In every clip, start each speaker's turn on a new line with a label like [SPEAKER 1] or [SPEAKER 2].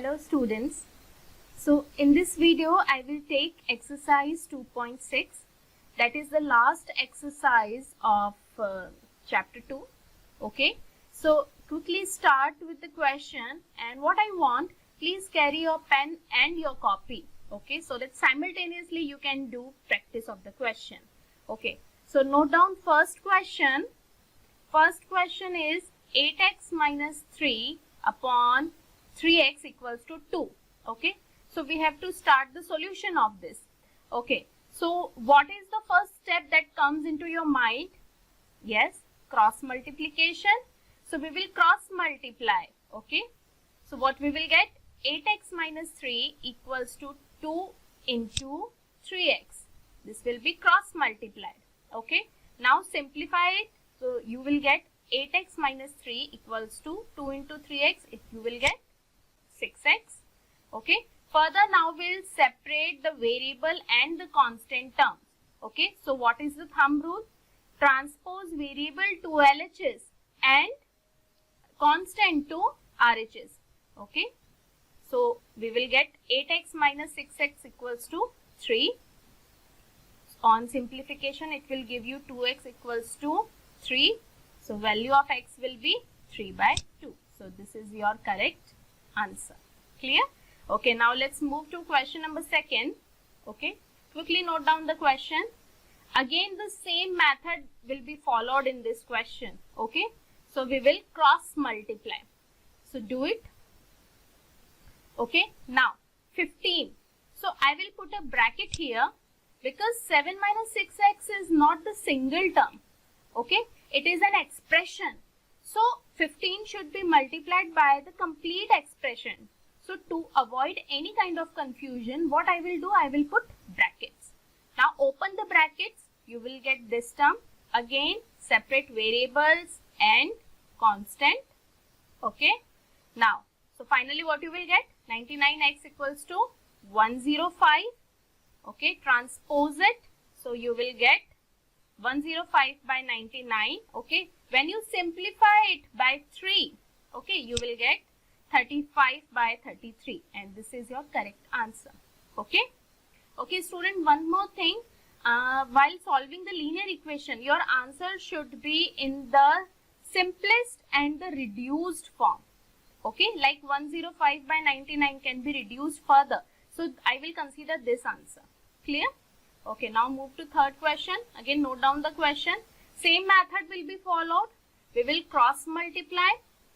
[SPEAKER 1] Hello students. So in this video I will take exercise 2.6, that is the last exercise of chapter 2. Okay, so quickly start with the question, and what I want, please carry your pen and your copy, okay, so that simultaneously you can do practice of the question. Okay, so note down first question. First question is 8x minus 3 upon 3x equals to 2. Okay, so we have to start the solution of this. Okay, so what is the first step that comes into your mind? Yes, cross multiplication. So we will cross multiply. Okay, so what we will get? 8x minus 3 equals to 2 into 3x. This will be cross multiplied. Okay, now simplify it. So you will get 8x minus 3 equals to 2 into 3x. You will get 6x. Okay, further now we'll separate the variable and the constant terms. Okay, so what is the thumb rule? Transpose variable to LHS and constant to RHS. Okay, so we will get 8x minus 6x equals to 3. On simplification it will give you 2x equals to 3. So value of x will be 3 by 2. So this is your correct answer. Clear? Okay, now let's move to question number 2. Okay, quickly note down the question. Again the same method will be followed in this question. Okay, so we will cross multiply. So do it. Okay, now 15. So I will put a bracket here because 7 minus 6x is not the single term. Okay, it is an expression. So 15 should be multiplied by the complete expression. So to avoid any kind of confusion, what I will do, I will put brackets. Now open the brackets, you will get this term. Again separate variables and constant. Okay, now so finally what you will get? 99x equals to 105. Okay, transpose it. So you will get 105 by 99. Okay, when you simplify it by 3, okay, you will get 35 by 33, and this is your correct answer. Okay, okay student, one more thing, while solving the linear equation, your answer should be in the simplest and the reduced form. Okay, like 105 by 99 can be reduced further, so I will consider this answer. Clear? Okay, now move to third question. Again note down the question. Same method will be followed. We will cross multiply.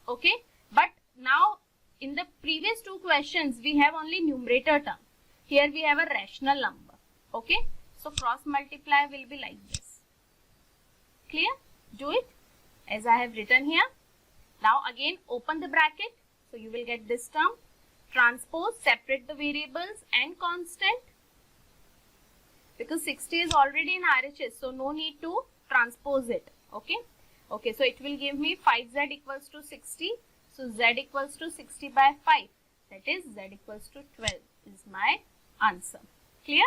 [SPEAKER 1] Okay, but now in the previous two questions we have only numerator term. Here we have a rational number. Okay, so cross multiply will be like this. Clear? Do it as I have written here. Now again open the bracket. So you will get this term. Transpose, separate the variables and constant. Because 60 is already in RHS, so no need to transpose it. Okay, okay, so it will give me 5z equals to 60. So z equals to 60 by 5, that is z equals to 12 is my answer. Clear?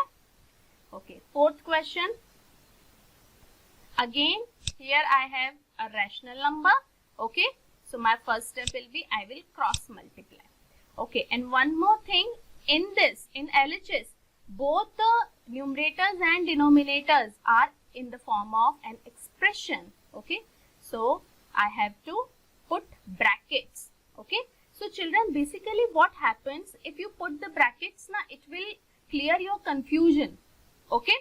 [SPEAKER 1] Okay, fourth question. Again here I have a rational number. Okay, so my first step will be I will cross multiply. Okay, and one more thing, in this, in LHS, both the numerators and denominators are in the form of an expression. Okay, so I have to put brackets. Okay, so children, basically what happens if you put the brackets, now it will clear your confusion. Okay,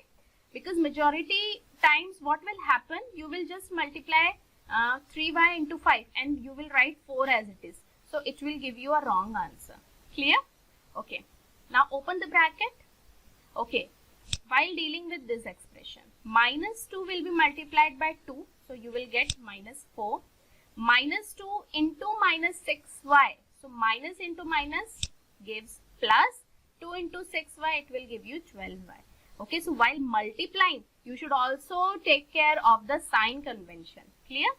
[SPEAKER 1] because majority times what will happen, you will just multiply 3y into 5 and you will write 4 as it is, so it will give you a wrong answer. Clear? Okay, now open the bracket. Okay, while dealing with this expression, minus 2 will be multiplied by 2. So you will get minus 4. Minus 2 into minus 6y. So minus into minus gives plus. 2 into 6y, it will give you 12y. Okay, so while multiplying, you should also take care of the sign convention. Clear?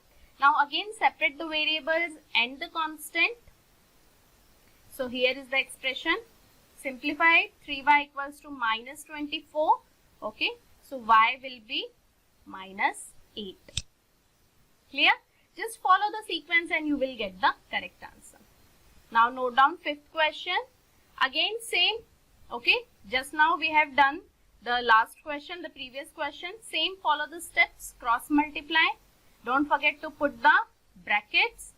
[SPEAKER 1] Now again separate the variables and the constant. So here is the expression. Simplify it, 3y equals to minus 24. Okay, so y will be minus 8. Clear? Just follow the sequence and you will get the correct answer. Now note down fifth question. Again same. Okay, just now we have done the last question, the previous question. Same, follow the steps, cross multiply. Don't forget to put the brackets.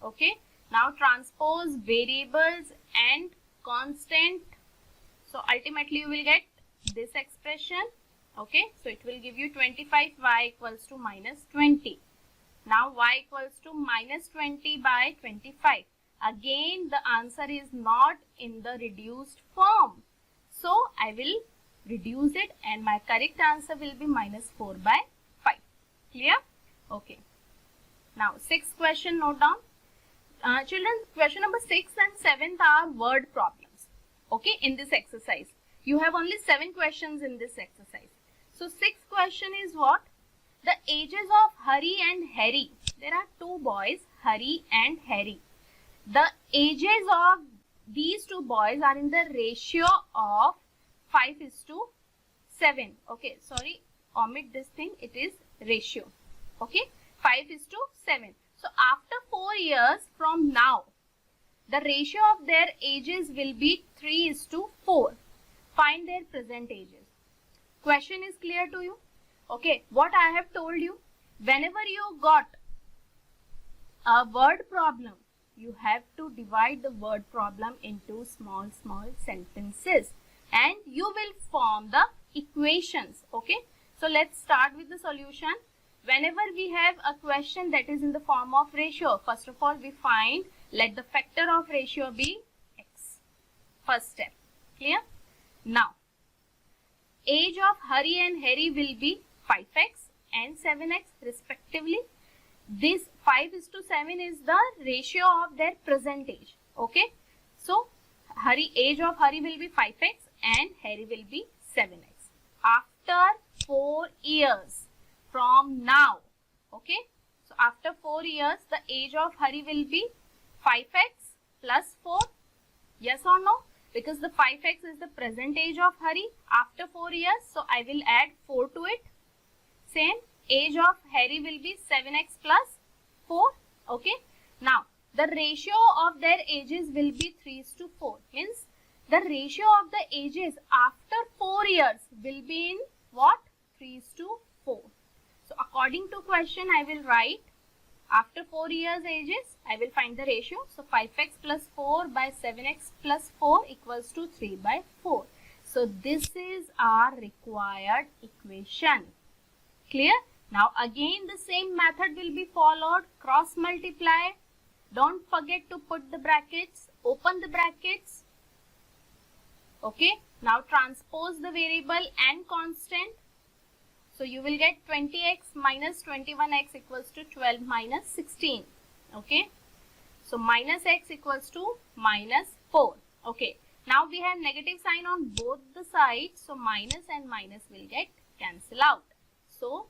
[SPEAKER 1] Okay, now transpose variables and constant. So ultimately you will get this expression. Okay, so it will give you 25y equals to minus 20. Now y equals to minus 20 by 25. Again the answer is not in the reduced form. So I will reduce it and my correct answer will be minus 4 by 5. Clear? Okay. Now sixth question, note down. Children, question number 6 and 7 are word problems. Okay, in this exercise. You have only 7 questions in this exercise. So sixth question is what? The ages of Hari and Harry. There are 2 boys, Hari and Harry. The ages of these 2 boys are in the ratio of 5:7. Okay, sorry, omit this thing. It is ratio. Okay, 5:7. So after 4 years from now, the ratio of their ages will be 3:4. Find their present ages. Question is clear to you? Okay, what I have told you, whenever you got a word problem, you have to divide the word problem into small sentences and you will form the equations. Okay, so let's start with the solution. Whenever we have a question that is in the form of ratio, first of all we find, let the factor of ratio be x. First step. Clear? Now, age of Hari and Harry will be 5x and 7x respectively. This 5:7 is the ratio of their present age. Okay, so age of Hari will be 5x and Harry will be 7x. After 4 years from now, okay, so after 4 years the age of Hari will be 5x plus 4. Yes or no? Because the 5x is the present age of Hari after 4 years, so I will add 4 to it. Same, age of Harry will be 7x plus 4. Okay, now the ratio of their ages will be 3:4. Means the ratio of the ages after 4 years will be in what? 3:4. So according to question, I will write after 4 years ages, I will find the ratio. So 5x plus 4 by 7x plus 4 equals to 3 by 4. So this is our required equation. Clear? Now again the same method will be followed. Cross multiply. Don't forget to put the brackets. Open the brackets. Okay. Now transpose the variable and constant. So you will get 20x minus 21x equals to 12 minus 16. Okay. So minus x equals to minus 4. Okay. Now we have negative sign on both the sides. So minus and minus will get cancelled out. So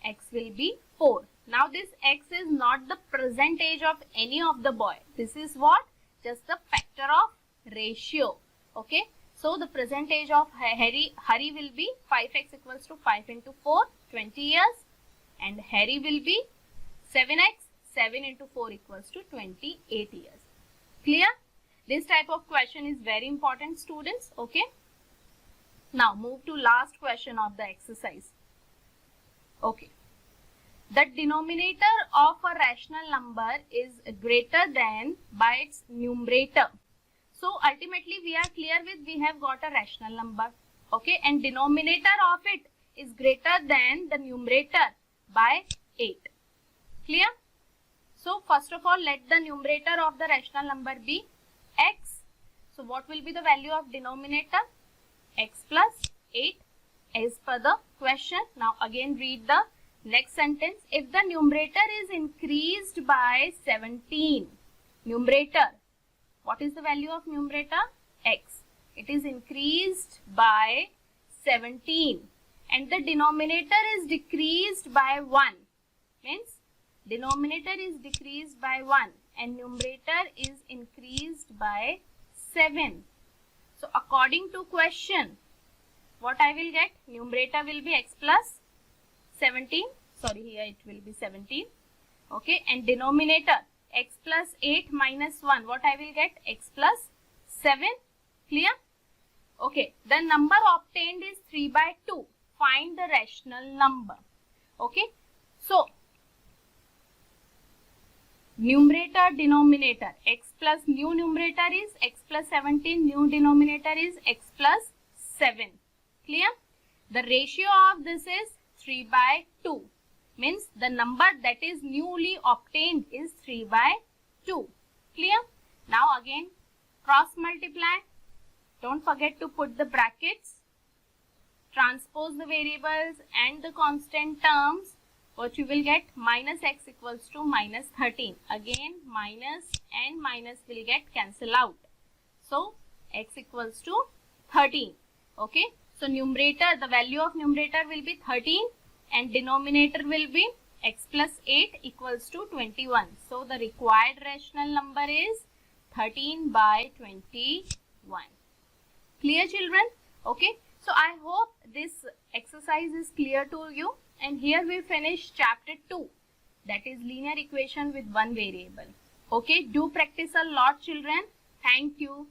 [SPEAKER 1] x will be 4. Now this x is not the present age of any of the boy. This is what? Just the factor of ratio. Okay. So the present age of Hari will be 5x equals to 5 into 4, 20 years. And Harry will be 7x, 7 into 4 equals to 28 years. Clear? This type of question is very important, students. Okay. Now move to last question of the exercise. Okay. The denominator of a rational number is greater than by its numerator. So ultimately we are clear with, we have got a rational number. Okay. And denominator of it is greater than the numerator by 8. Clear? So first of all, let the numerator of the rational number be x. So what will be the value of denominator? X plus 8 as per the question. Now again read the next sentence. If the numerator is increased by 17, numerator, what is the value of numerator? X. It is increased by 17 and the denominator is decreased by 1. Means denominator is decreased by 1 and numerator is increased by 7. So according to question, what I will get? Numerator will be x plus 17. Sorry, here it will be 17. Okay. And denominator, x plus 8 minus 1. What I will get? X plus 7. Clear? Okay. The number obtained is 3 by 2. Find the rational number. Okay. So, numerator, denominator. X plus new numerator is x plus 17. New denominator is x plus 7. Clear? The ratio of this is 3 by 2. Means the number that is newly obtained is 3 by 2. Clear? Now again cross multiply. Don't forget to put the brackets. Transpose the variables and the constant terms. What you will get? Minus x equals to minus 13. Again minus and minus will get cancel out. So x equals to 13. Okay. So numerator, the value of numerator will be 13 and denominator will be x plus 8 equals to 21. So the required rational number is 13 by 21. Clear, children? Okay. So I hope this exercise is clear to you. And here we finish chapter 2. That is linear equation with one variable. Okay. Do practice a lot, children. Thank you.